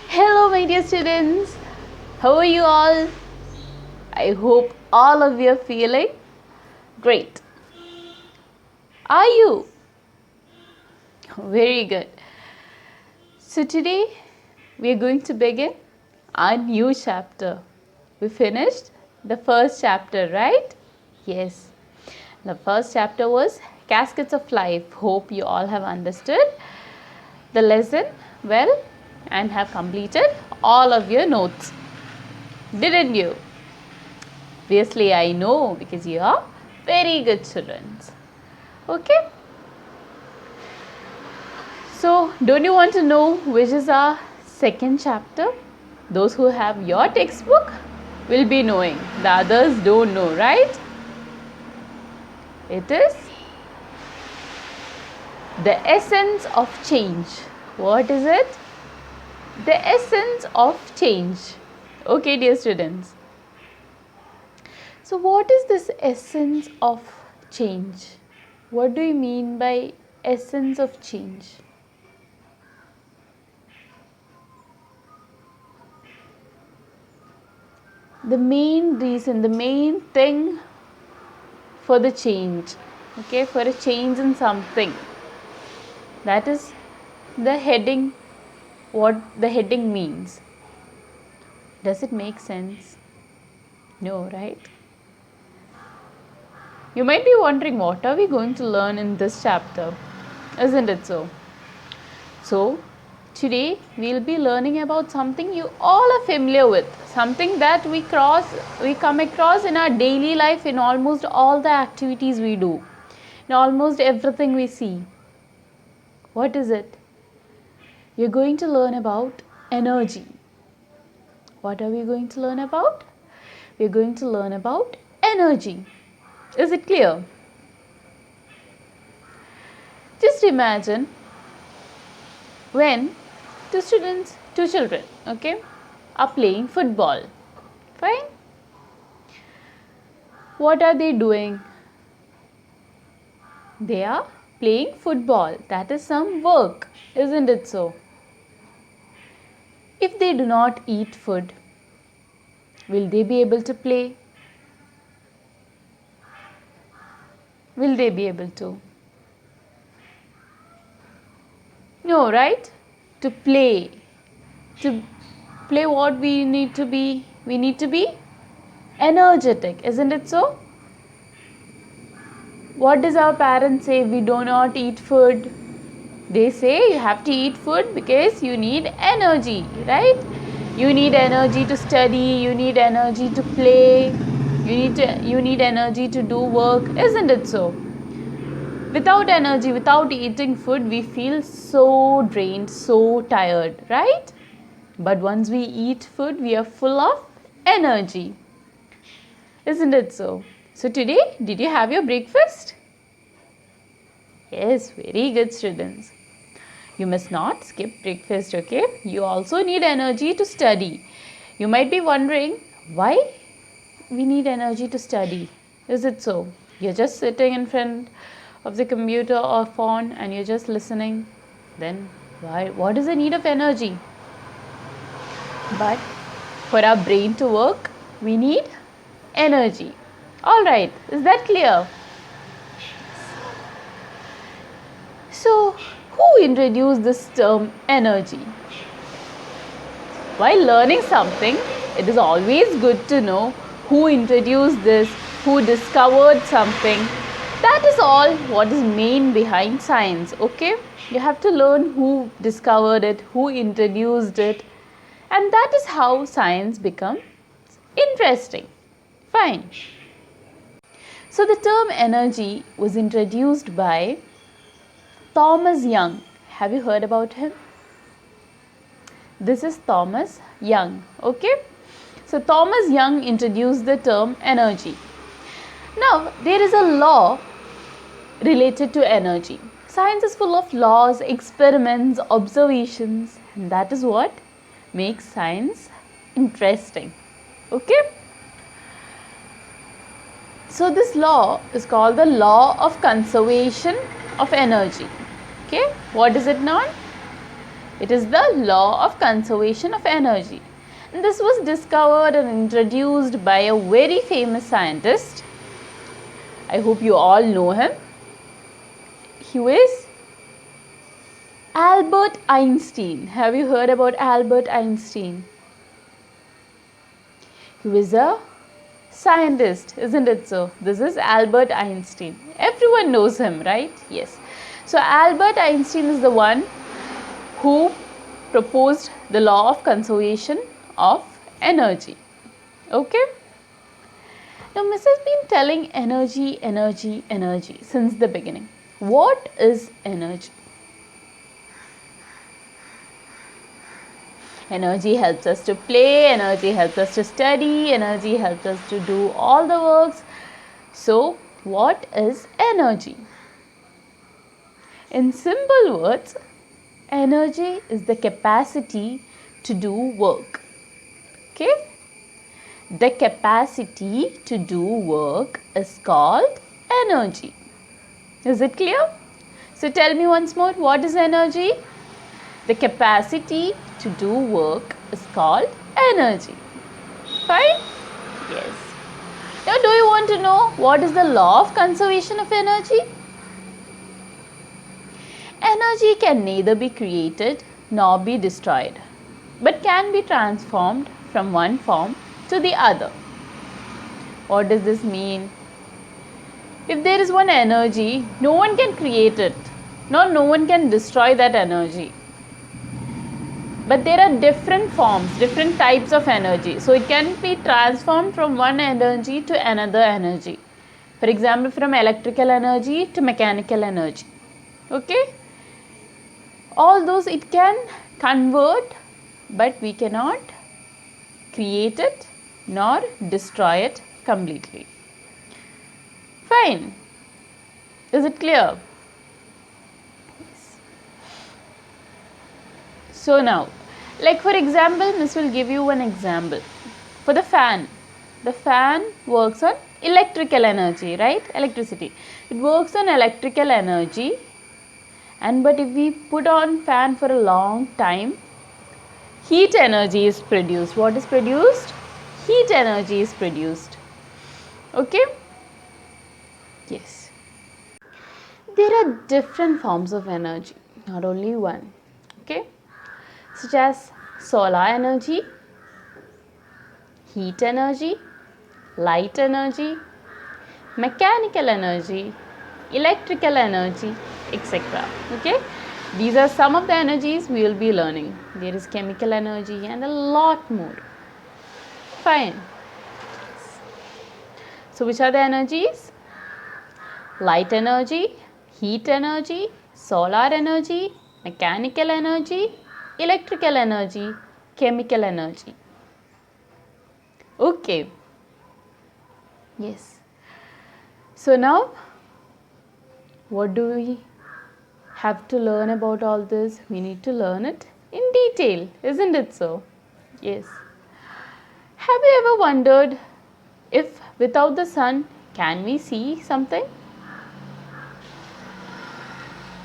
Hello, my dear students. How are you all? I hope all of you are feeling great. Are you? Very good. So, today we are going to begin our new chapter. We finished the first chapter, right? Yes. The first chapter was Caskets of Life. Hope you all have understood the lesson well and have completed all of your notes. Didn't you? Obviously, I know because you are very good children. Okay? So, don't you want to know which is our second chapter? Those who have your textbook will be knowing. The others don't know, right? It is the essence of change. What is it? The essence of change. Okay, dear students. So, what is this essence of change? What do you mean by essence of change? The main reason, the main thing for the change, okay, for a change in something, that is the heading, what the heading means. Does it make sense? No, right? You might be wondering, what are we going to learn in this chapter? Isn't it so? So, today we'll be learning about something you all are familiar with, something that we come across in our daily life, in almost all the activities we do, in almost everything we see. What is it? You're going to learn about energy. What are we going to learn about? We're going to learn about energy. Is it clear? Just imagine when two children, okay, are playing football. Fine. What are they doing? They are playing football. That is some work, isn't it so? If they do not eat food, will they be able to play? Will they be able to? No, right? To play what we need to be? We need to be energetic, isn't it so? What does our parents say if we do not eat food? They say you have to eat food because you need energy, right? You need energy to study, you need energy to play, you need energy to do work, isn't it so? Without energy, without eating food, we feel so drained, so tired, right? But once we eat food, we are full of energy. Isn't it so? So today, did you have your breakfast? Yes, very good students. You must not skip breakfast, okay? You also need energy to study. You might be wondering, why we need energy to study? Is it so? You're just sitting in front of the computer or phone and you're just listening. Then why? What is the need of energy? But for our brain to work, we need energy. Alright, is that clear? So, who introduced this term energy? While learning something, it is always good to know who introduced this, who discovered something. That is all what is main behind science, okay? You have to learn who discovered it, who introduced it, and that is how science becomes interesting. Fine. So the term energy was introduced by Thomas Young. Have you heard about him? This is Thomas Young, okay? So Thomas Young introduced the term energy. Now, there is a law related to energy. Science is full of laws, experiments, observations, and that is what makes science interesting. Okay? So this law is called the law of conservation of energy. Okay? What is it known? It is the law of conservation of energy. And this was discovered and introduced by a very famous scientist. I hope you all know him. He is Albert Einstein. Have you heard about Albert Einstein? He was a scientist, isn't it so? This is Albert Einstein. Everyone knows him, right? Yes. So Albert Einstein is the one who proposed the law of conservation of energy. Okay. Now Miss has been telling energy, energy, energy since the beginning. What is energy? Energy helps us to play, energy helps us to study, energy helps us to do all the works. So, what is energy? In simple words, energy is the capacity to do work. Okay? The capacity to do work is called energy. Is it clear? So, tell me once more, what is energy? The capacity to do work is called energy. Fine? Yes. Now, do you want to know what is the law of conservation of energy? Energy can neither be created nor be destroyed, but can be transformed from one form to the other. What does this mean? If there is one energy, no one can create it, nor no one can destroy that energy. But there are different forms, different types of energy. So it can be transformed from one energy to another energy. For example, from electrical energy to mechanical energy. Okay? All those it can convert, but we cannot create it nor destroy it completely. Fine. Is it clear? So now, like for example, Miss will give you one example. For the fan works on electrical energy, right? Electricity. It works on electrical energy, and but if we put on fan for a long time, heat energy is produced. What is produced? Heat energy is produced. Okay? Yes. There are different forms of energy, not only one. Okay? Such as solar energy, heat energy, light energy, mechanical energy, electrical energy, etc. Okay, these are some of the energies we will be learning. There is chemical energy and a lot more. Fine. So which are the energies? Light energy, heat energy, solar energy, mechanical energy, electrical energy, chemical energy. Okay. Yes. So now, what do we have to learn about all this? We need to learn it in detail, isn't it so? Yes. Have you ever wondered if without the sun, can we see something?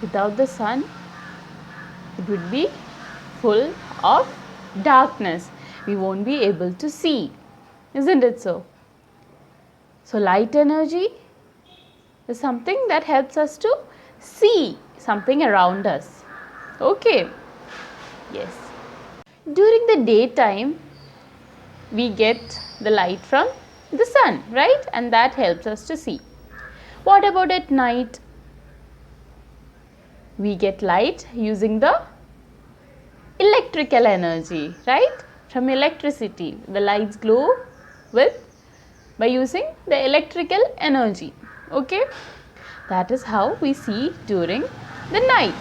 Without the sun, it would be full of darkness. We won't be able to see. Isn't it so? So light energy is something that helps us to see something around us. Okay. Yes. During the daytime, we get the light from the sun, right? And that helps us to see. What about at night? We get light using the electrical energy, right? From electricity, the lights glow by using the electrical energy. Okay, that is how we see during the night.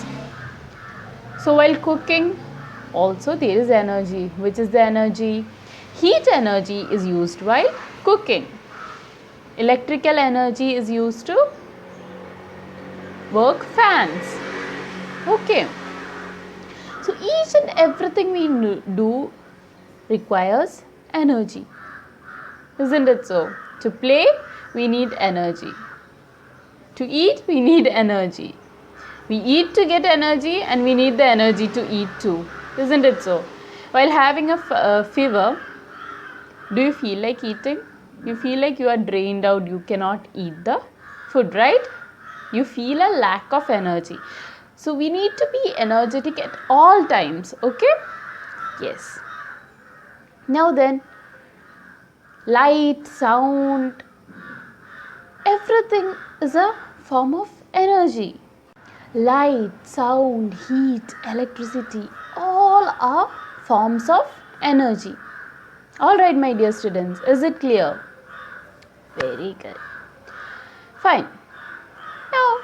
So while cooking, also there is energy. Which is the energy? Heat energy is used while cooking. Electrical energy is used to work fans. Okay. So each and everything we do requires energy. Isn't it so? To play, we need energy. To eat, we need energy. We eat to get energy and we need the energy to eat too. Isn't it so? While having a fever, do you feel like eating? You feel like you are drained out, you cannot eat the food, right? You feel a lack of energy. So we need to be energetic at all times, okay? Yes. Now then, light, sound, everything is a form of energy. Light, sound, heat, electricity, all are forms of energy. Alright, my dear students, is it clear? Very good. Fine. Now,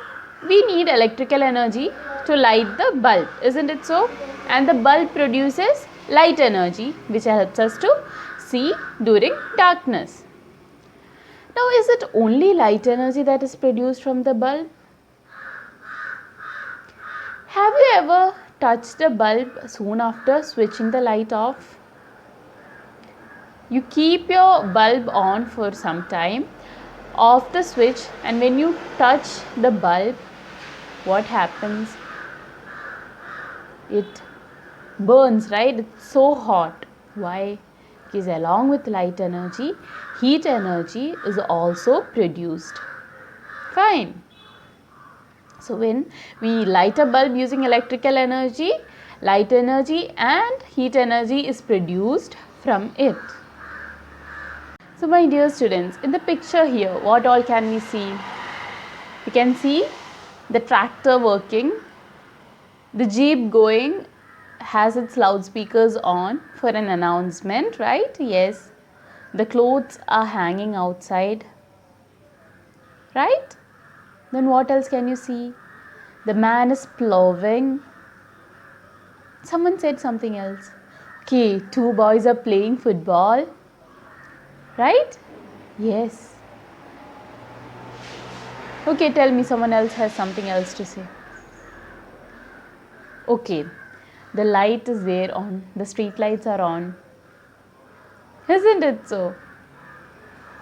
we need electrical energy to light the bulb, isn't it so? And the bulb produces light energy, which helps us to see during darkness. Now, is it only light energy that is produced from the bulb? Have you ever touched the bulb soon after switching the light off? You keep your bulb on for some time, off the switch, and when you touch the bulb, what happens? It burns, right? It's so hot. Why? Because along with light energy, heat energy is also produced. Fine. So when we light a bulb using electrical energy, light energy and heat energy is produced from it. So my dear students, in the picture here, what all can we see? We can see the tractor working, the jeep going, has its loudspeakers on for an announcement, right? Yes. The clothes are hanging outside, right? Then what else can you see? The man is plowing. Someone said something else. Okay, two boys are playing football. Right? Yes. Okay, tell me, someone else has something else to say. Okay, the light is there on, the street lights are on. Isn't it so?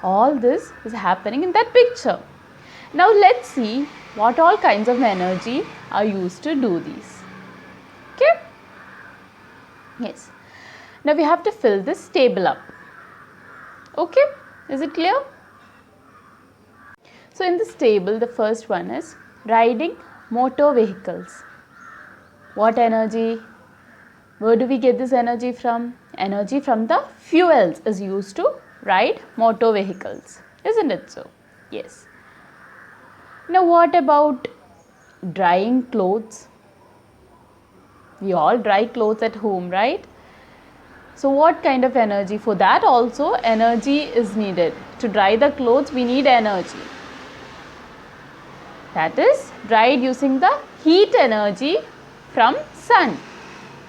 All this is happening in that picture. Now let's see what all kinds of energy are used to do these. Okay? Yes. Now we have to fill this table up. Okay, is it clear? So in this table, the first one is riding motor vehicles. What energy? Where do we get this energy from? Energy from the fuels is used to ride motor vehicles. Isn't it so? Yes. Now what about drying clothes? We all dry clothes at home, right? So what kind of energy? For that also energy is needed. To dry the clothes we need energy. That is dried using the heat energy from sun.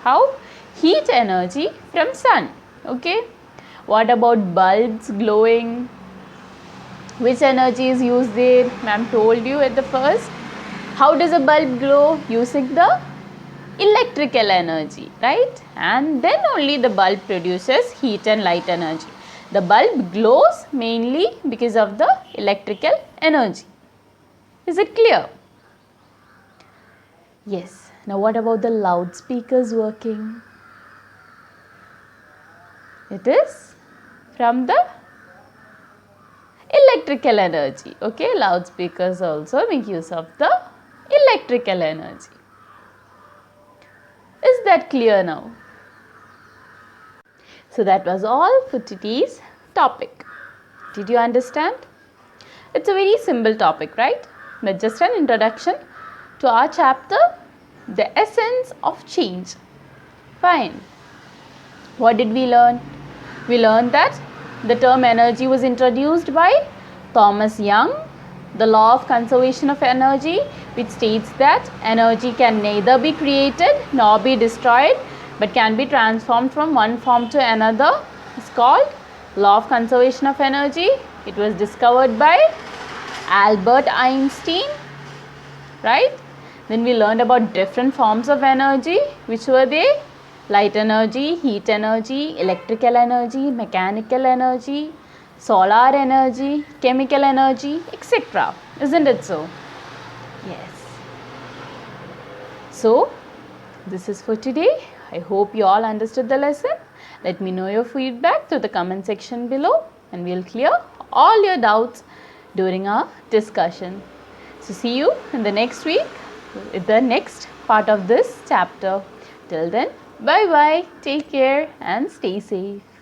How? Heat energy from sun. Okay. What about bulbs glowing? Which energy is used there? Ma'am told you at the first. How does a bulb glow? Using the electrical energy, right? And then only the bulb produces heat and light energy. The bulb glows mainly because of the electrical energy. Is it clear? Yes. Now what about the loudspeakers working? It is from the electrical energy. Okay, loudspeakers also make use of the electrical energy. Is that clear now? So that was all for today's topic. Did you understand? It's a very simple topic, right? But just an introduction to our chapter, the essence of change. Fine. What did we learn? We learned that the term energy was introduced by Thomas Young. The law of conservation of energy, which states that energy can neither be created nor be destroyed but can be transformed from one form to another, is called law of conservation of energy. It was discovered by Albert Einstein, right? Then we learned about different forms of energy. Which were they? Light energy, heat energy, electrical energy, mechanical energy, solar energy, chemical energy, etc. Isn't it so? Yes. So, this is for today. I hope you all understood the lesson. Let me know your feedback through the comment section below, and we'll clear all your doubts during our discussion. So, see you in the next week with the next part of this chapter. Till then, bye bye, take care and stay safe.